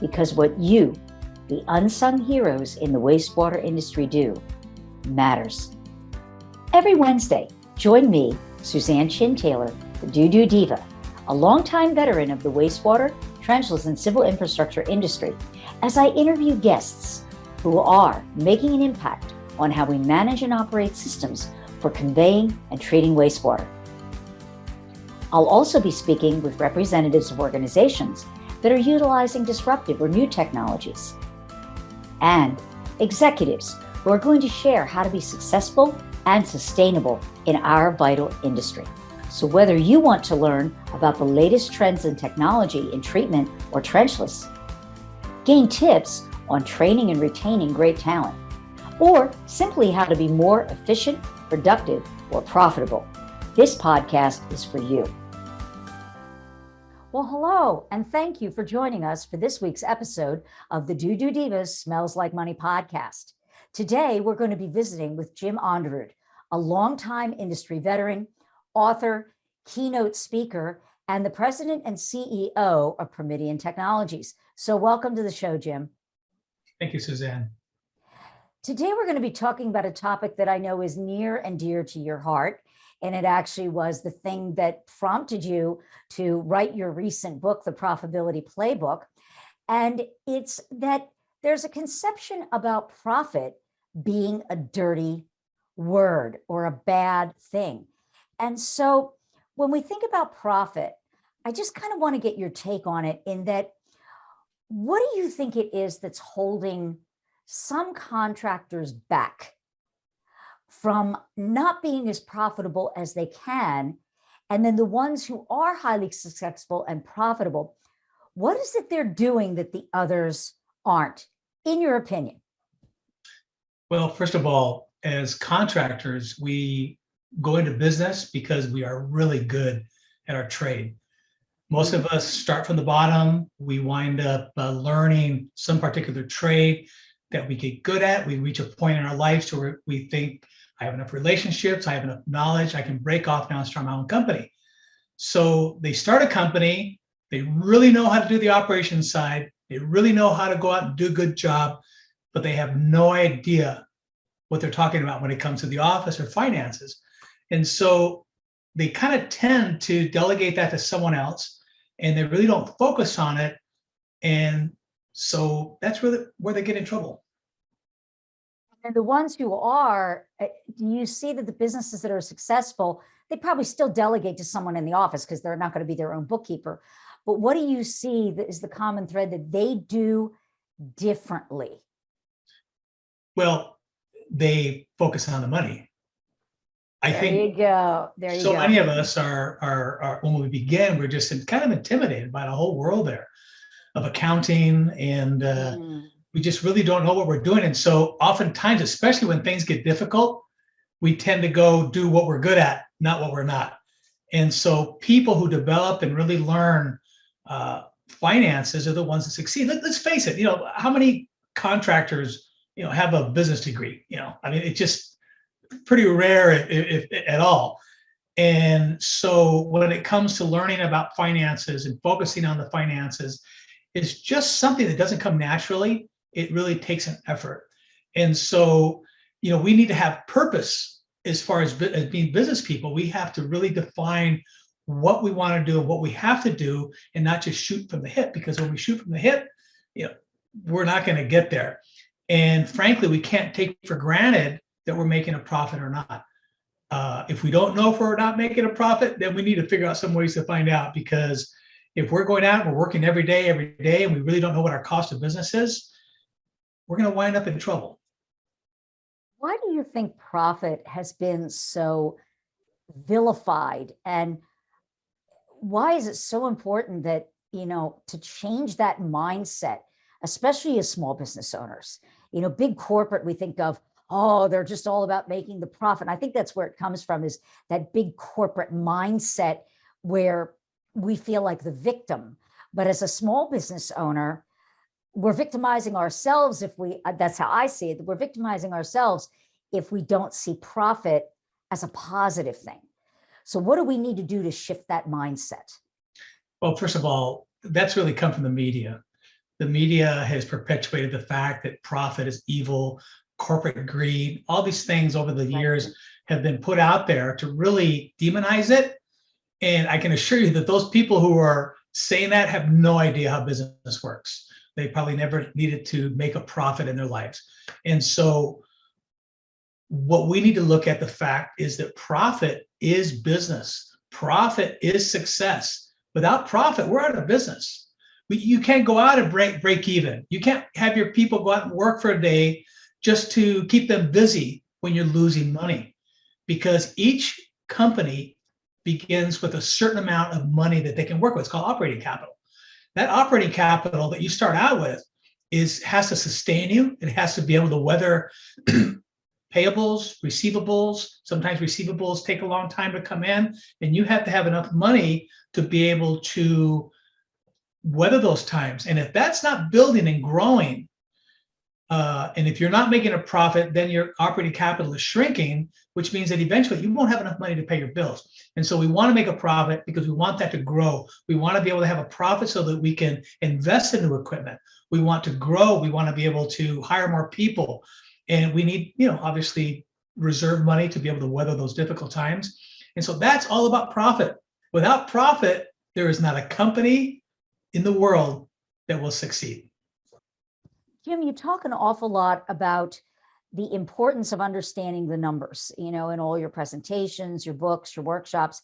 because what you, the unsung heroes in the wastewater industry, do matters. Every Wednesday, join me, Suzanne Chin Taylor, the DooDoo Diva, a longtime veteran of the wastewater, trenchless, and civil infrastructure industry, as I interview guests who are making an impact on how we manage and operate systems for conveying and treating wastewater. I'll also be speaking with representatives of organizations that are utilizing disruptive or new technologies, and executives who are going to share how to be successful and sustainable in our vital industry. So whether you want to learn about the latest trends in technology in treatment or trenchless, gain tips on training and retaining great talent, or simply how to be more efficient, productive, or profitable, this podcast is for you. Well, hello, and thank you for joining us for this week's episode of the DooDoo Divas Smells Like Money podcast. Today, we're going to be visiting with Jim Aanderud, a longtime industry veteran, author, keynote speaker, and the president and CEO of Permidian Technologies. So welcome to the show, Jim. Thank you, Suzanne. Today, we're going to be talking about a topic that I know is near and dear to your heart. And it actually was the thing that prompted you to write your recent book, The Profitability Playbook. And it's that there's a conception about profit being a dirty word or a bad thing. And so when we think about profit, I just kind of want to get your take on it in that, what do you think it is that's holding some contractors back from not being as profitable as they can? And then the ones who are highly successful and profitable, what is it they're doing that the others aren't, in your opinion? Well, first of all, as contractors, we go into business because we are really good at our trade. Most of us start from the bottom. We wind up learning some particular trade that we get good at. We reach a point in our lives to where we think, I have enough relationships, I have enough knowledge, I can break off now and start my own company. So they start a company, they really know how to do the operations side, they really know how to go out and do a good job, but they have no idea what they're talking about when it comes to the office or finances. And so they kind of tend to delegate that to someone else, and they really don't focus on it. And so that's really where they get in trouble. And the ones who are, do you see that the businesses that are successful, they probably still delegate to someone in the office because they're not going to be their own bookkeeper. But what do you see that is the common thread that they do differently? Well, they focus on the money. I think there you go. So many of us are when we begin, we're just kind of intimidated by the whole world there of accounting, and we just really don't know what we're doing. And so oftentimes, especially when things get difficult, we tend to go do what we're good at, not what we're not. And so people who develop and really learn finances are the ones that succeed. Let's face it, how many contractors, have a business degree? I mean, it's just pretty rare if at all. And so when it comes to learning about finances and focusing on the finances, it's just something that doesn't come naturally. It really takes an effort. And so, we need to have purpose as far as being business people. We have to really define what we want to do and what we have to do, and not just shoot from the hip, because when we shoot from the hip, we're not going to get there. And frankly, we can't take for granted that we're making a profit or not. If we don't know if we're not making a profit, then we need to figure out some ways to find out, because if we're going out and we're working every day, and we really don't know what our cost of business is, we're going to wind up in trouble. Why do you think profit has been so vilified? And why is it so important that, to change that mindset, especially as small business owners? Big corporate, we think of, oh, they're just all about making the profit. And I think that's where it comes from, is that big corporate mindset where we feel like the victim. But as a small business owner, we're victimizing ourselves that's how I see it, we're victimizing ourselves if we don't see profit as a positive thing. So what do we need to do to shift that mindset? Well, first of all, that's really come from the media. the media has perpetuated the fact that profit is evil, corporate greed, all these things over the years have been put out there to really demonize it. And I can assure you that those people who are saying that have no idea how business works. They probably never needed to make a profit in their lives. And so what we need to look at the fact is that profit is business. Profit is success. Without profit, we're out of business. You can't go out and break even. You can't have your people go out and work for a day just to keep them busy when you're losing money, because each company begins with a certain amount of money that they can work with. It's called operating capital. That operating capital that you start out with has to sustain you. It has to be able to weather payables, receivables. Sometimes receivables take a long time to come in, and you have to have enough money to be able to weather those times. And if that's not building and growing, and if you're not making a profit, then your operating capital is shrinking, which means that eventually you won't have enough money to pay your bills. And so we want to make a profit because we want that to grow. We want to be able to have a profit so that we can invest in new equipment. We want to grow. We want to be able to hire more people. And we need, obviously reserve money to be able to weather those difficult times. And so that's all about profit. Without profit, there is not a company in the world that will succeed. Jim, you talk an awful lot about the importance of understanding the numbers, in all your presentations, your books, your workshops.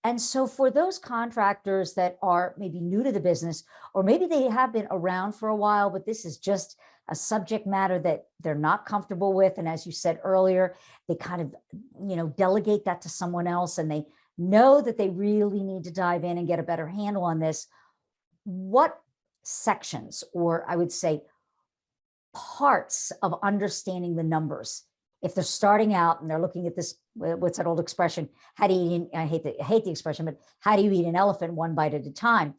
And so for those contractors that are maybe new to the business, or maybe they have been around for a while, but this is just a subject matter that they're not comfortable with. And as you said earlier, they kind of, delegate that to someone else, and they know that they really need to dive in and get a better handle on this. What sections, or I would say parts of understanding the numbers, if they're starting out and they're looking at this, what's that old expression? How do you eat? I hate the expression, but how do you eat an elephant one bite at a time?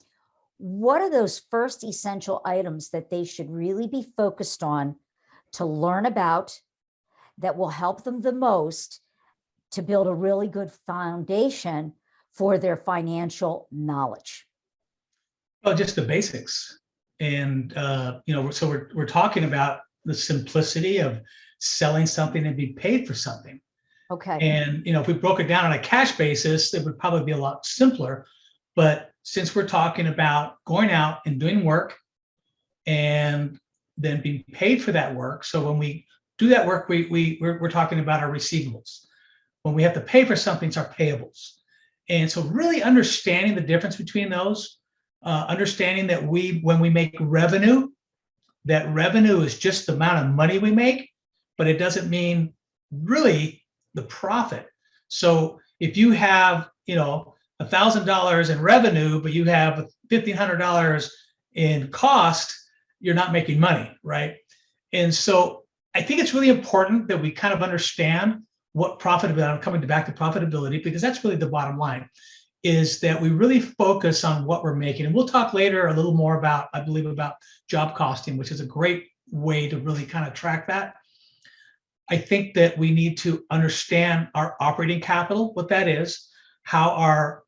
What are those first essential items that they should really be focused on to learn about that will help them the most to build a really good foundation for their financial knowledge? Well, just the basics. And, so we're talking about the simplicity of selling something and being paid for something. Okay. And, if we broke it down on a cash basis, it would probably be a lot simpler. But since we're talking about going out and doing work and then being paid for that work. So when we do that work, we're talking about our receivables. When we have to pay for something, it's our payables. And so really understanding the difference between those, understanding that when we make revenue, that revenue is just the amount of money we make, but it doesn't mean really the profit. So if you have, $1,000 in revenue, but you have $1,500 in cost, you're not making money, right? And so I think it's really important that we kind of understand what profitability, I'm coming back to profitability, because that's really the bottom line, is that we really focus on what we're making. And we'll talk later a little more about, I believe, about job costing, which is a great way to really kind of track that. I think that we need to understand our operating capital, what that is, how our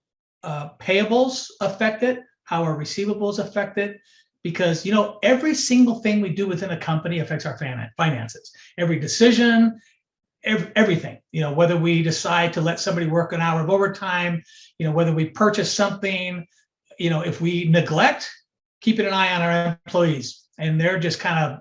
payables affect it, how our receivables affect it, because every single thing we do within a company affects our finances. Every decision, everything. Whether we decide to let somebody work an hour of overtime, whether we purchase something, if we neglect keeping an eye on our employees and they're just kind of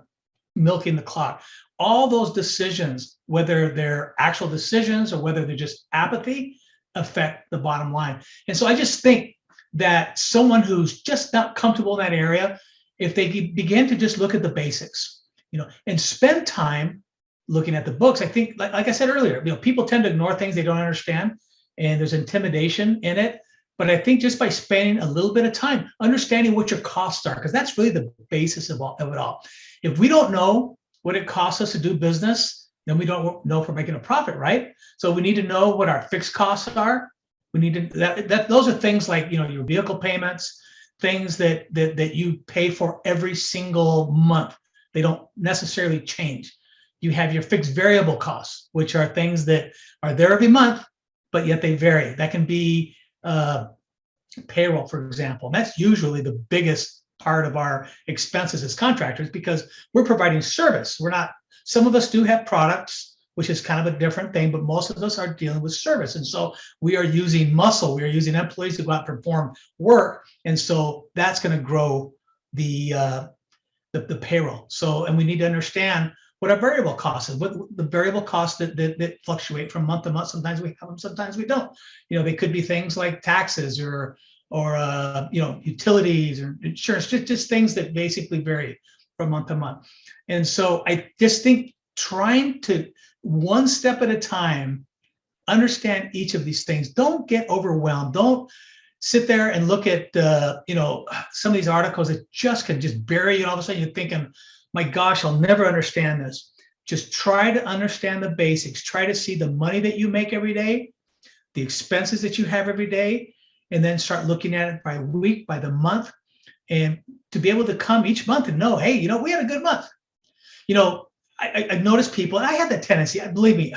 milking the clock. All those decisions, whether they're actual decisions or whether they're just apathy, affect the bottom line. And so I just think that someone who's just not comfortable in that area, if they begin to just look at the basics, and spend time looking at the books, I think, like I said earlier, people tend to ignore things they don't understand, and there's intimidation in it. But I think just by spending a little bit of time understanding what your costs are, because that's really the basis of it all. If we don't know what it costs us to do business, then we don't know if we're making a profit, right? So we need to know what our fixed costs are. We need to those are things like your vehicle payments, things that you pay for every single month. They don't necessarily change. You have your fixed variable costs, which are things that are there every month, but yet they vary. That can be payroll, for example. And that's usually the biggest part of our expenses as contractors because we're providing service. We're not, some of us do have products, which is kind of a different thing, but most of us are dealing with service. And so we are using muscle, we are using employees to go out and perform work. And so that's going to grow the payroll. So, and we need to understand what our variable costs is, what the variable costs that fluctuate from month to month. Sometimes we have them, sometimes we don't. They could be things like taxes or utilities or insurance, just things that basically vary from month to month. And so I just think trying to, one step at a time, understand each of these things. Don't get overwhelmed. Don't sit there and look at some of these articles that can just bury you. And all of a sudden you're thinking, my gosh, I'll never understand this. Just try to understand the basics. Try to see the money that you make every day, the expenses that you have every day, and then start looking at it by week, by the month, and to be able to come each month and know, hey, we had a good month. I've noticed people, and I have that tendency, believe me,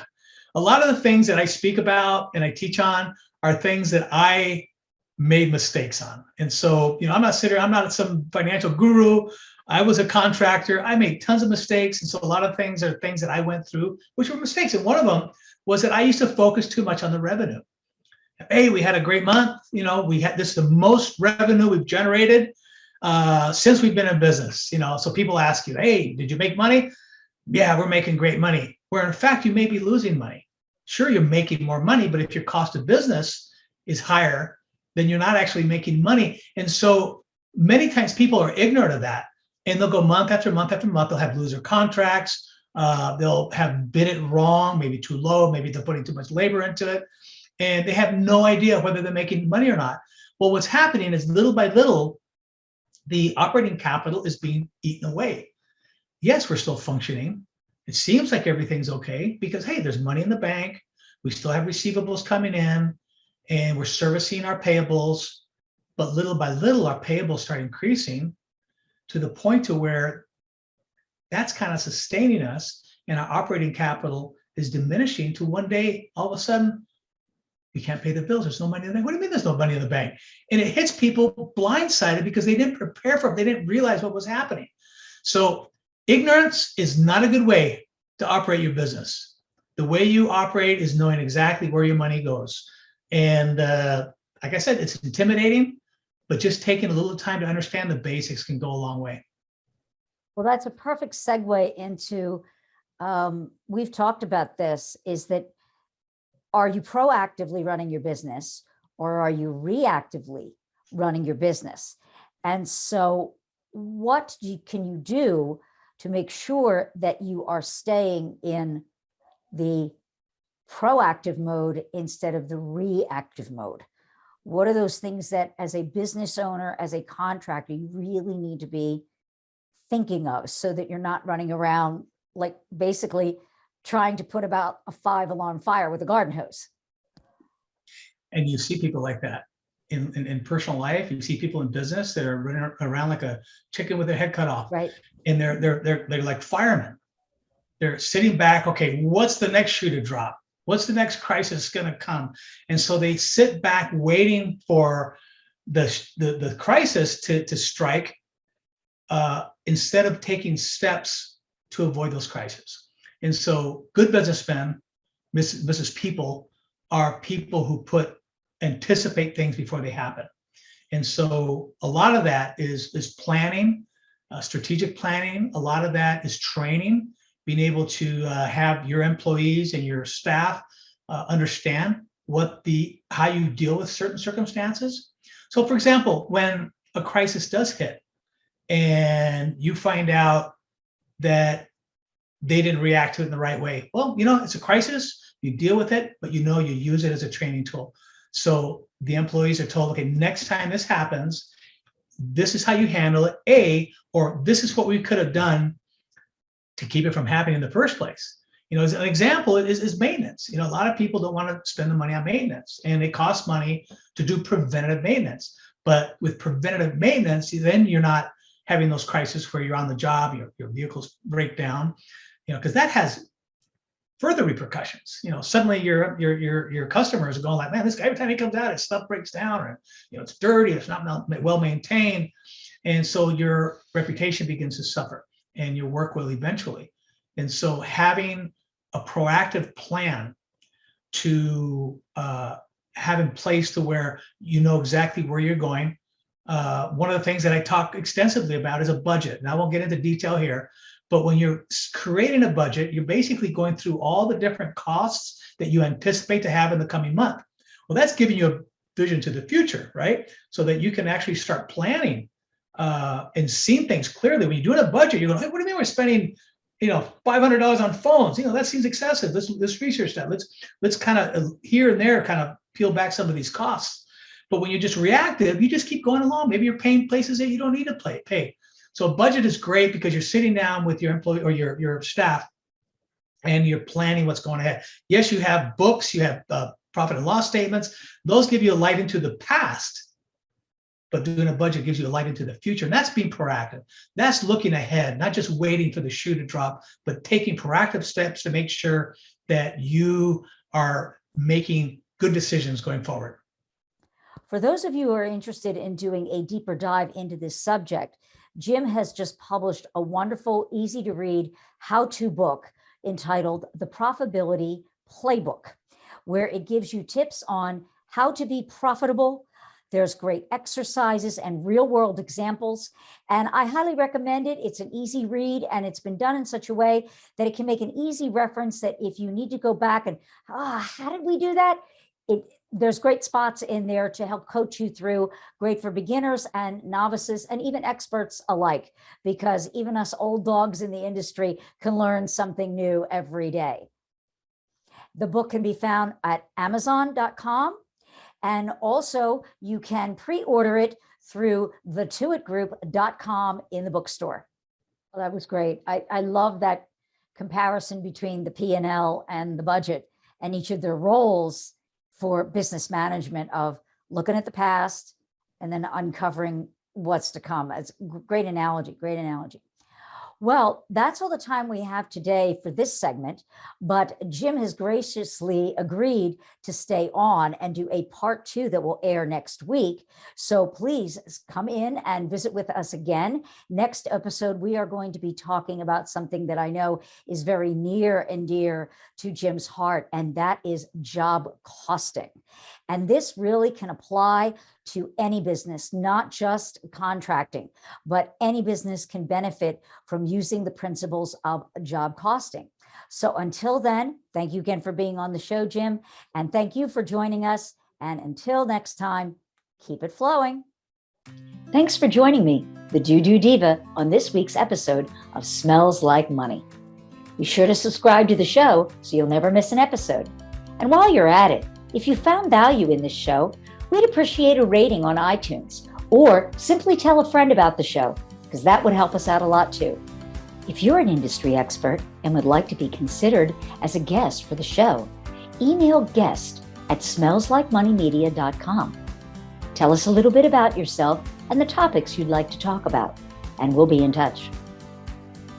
a lot of the things that I speak about and I teach on are things that I made mistakes on. And so, I'm not some financial guru. I was a contractor. I made tons of mistakes. And so a lot of things are things that I went through, which were mistakes. And one of them was that I used to focus too much on the revenue. Hey, we had a great month. This is the most revenue we've generated since we've been in business. So people ask you, hey, did you make money? Yeah, we're making great money. Where in fact, you may be losing money. Sure, you're making more money, but if your cost of business is higher, then you're not actually making money. And so many times people are ignorant of that. And they'll go month after month after month. They'll have loser contracts. They'll have bid it wrong, maybe too low. Maybe they're putting too much labor into it. And they have no idea whether they're making money or not. Well, what's happening is little by little, the operating capital is being eaten away. Yes, we're still functioning. It seems like everything's okay because, hey, there's money in the bank. We still have receivables coming in and we're servicing our payables. But little by little, our payables start increasing to the point to where that's kind of sustaining us and our operating capital is diminishing to one day, all of a sudden, we can't pay the bills. There's no money in the bank. What do you mean there's no money in the bank? And it hits people blindsided because they didn't prepare for it. They didn't realize what was happening. So ignorance is not a good way to operate your business. The way you operate is knowing exactly where your money goes. And like I said, it's intimidating, but just taking a little time to understand the basics can go a long way. Well, that's a perfect segue into, we've talked about this, is that are you proactively running your business or are you reactively running your business? And so what can you do to make sure that you are staying in the proactive mode instead of the reactive mode? What are those things that as a business owner, as a contractor, you really need to be thinking of so that you're not running around like basically trying to put about a 5-alarm fire with a garden hose? And you see people like that in personal life. You see people in business that are running around like a chicken with their head cut off. Right. And they're like firemen. They're sitting back. Okay, what's the next shoe to drop? What's the next crisis going to come? And so they sit back waiting for the crisis to strike instead of taking steps to avoid those crises. And so good businessmen, business people, are people who anticipate things before they happen. And so a lot of that is planning, strategic planning. A lot of that is training, being able to have your employees and your staff understand how you deal with certain circumstances. So for example, when a crisis does hit and you find out that they didn't react to it in the right way, well, it's a crisis, you deal with it, but you use it as a training tool. So the employees are told, okay, next time this happens, this is how you handle it, or this is what we could have done to keep it from happening in the first place. As an example, is maintenance. A lot of people don't want to spend the money on maintenance, and it costs money to do preventative maintenance. But with preventative maintenance, then you're not having those crises where you're on the job, your vehicles break down, because that has further repercussions. Suddenly your customers are going like, man, this guy, every time he comes out, his stuff breaks down, or it's dirty, it's not well maintained. And so your reputation begins to suffer and your work will eventually. And so having a proactive plan to have in place to where you know exactly where you're going. One of the things that I talk extensively about is a budget. And I won't get into detail here, but when you're creating a budget, you're basically going through all the different costs that you anticipate to have in the coming month. Well, that's giving you a vision to the future, right? So that you can actually start planning and seeing things clearly. When you're doing a budget, you're going, hey, what do you mean we're spending, $500 on phones? That seems excessive. Let's research that. Let's kind of here and there kind of peel back some of these costs. But when you're just reactive, you just keep going along. Maybe you're paying places that you don't need to pay. So a budget is great because you're sitting down with your employee or your staff and you're planning what's going ahead. Yes, you have books, you have profit and loss statements. Those give you a light into the past. But doing a budget gives you a light into the future. And that's being proactive. That's looking ahead, not just waiting for the shoe to drop, but taking proactive steps to make sure that you are making good decisions going forward. For those of you who are interested in doing a deeper dive into this subject, Jim has just published a wonderful, easy to read how-to book entitled The Profitability Playbook, where it gives you tips on how to be profitable. There's great exercises and real world examples, and I highly recommend it. It's an easy read, and it's been done in such a way that it can make an easy reference that if you need to go back and, how did we do that? There's great spots in there to help coach you through, great for beginners and novices and even experts alike, because even us old dogs in the industry can learn something new every day. The book can be found at Amazon.com. And also you can pre-order it through thetuitgroup.com in the bookstore. Well, that was great. I love that comparison between the P&L and the budget and each of their roles for business management of looking at the past and then uncovering what's to come. It's great analogy, great analogy. Well, that's all the time we have today for this segment, but Jim has graciously agreed to stay on and do a part 2 that will air next week. So please come in and visit with us again. Next episode, we are going to be talking about something that I know is very near and dear to Jim's heart, and that is job costing. And this really can apply to any business, not just contracting, but any business can benefit from using the principles of job costing. So until then, thank you again for being on the show, Jim, and thank you for joining us. And until next time, keep it flowing. Thanks for joining me, the DooDoo Diva, on this week's episode of Smells Like Money. Be sure to subscribe to the show so you'll never miss an episode. And while you're at it, if you found value in this show, we'd appreciate a rating on iTunes, or simply tell a friend about the show, because that would help us out a lot too. If you're an industry expert and would like to be considered as a guest for the show, email guest@smellslikemonymedia.com. Tell us a little bit about yourself and the topics you'd like to talk about, and we'll be in touch.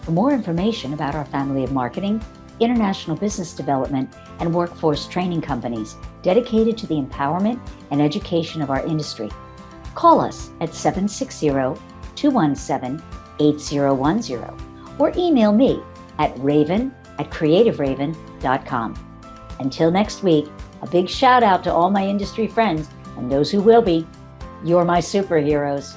For more information about our family of marketing, international business development, and workforce training companies dedicated to the empowerment and education of our industry, call us at 760-217-8010 or email me at raven@creativeraven.com. Until next week, a big shout out to all my industry friends and those who will be. You're my superheroes.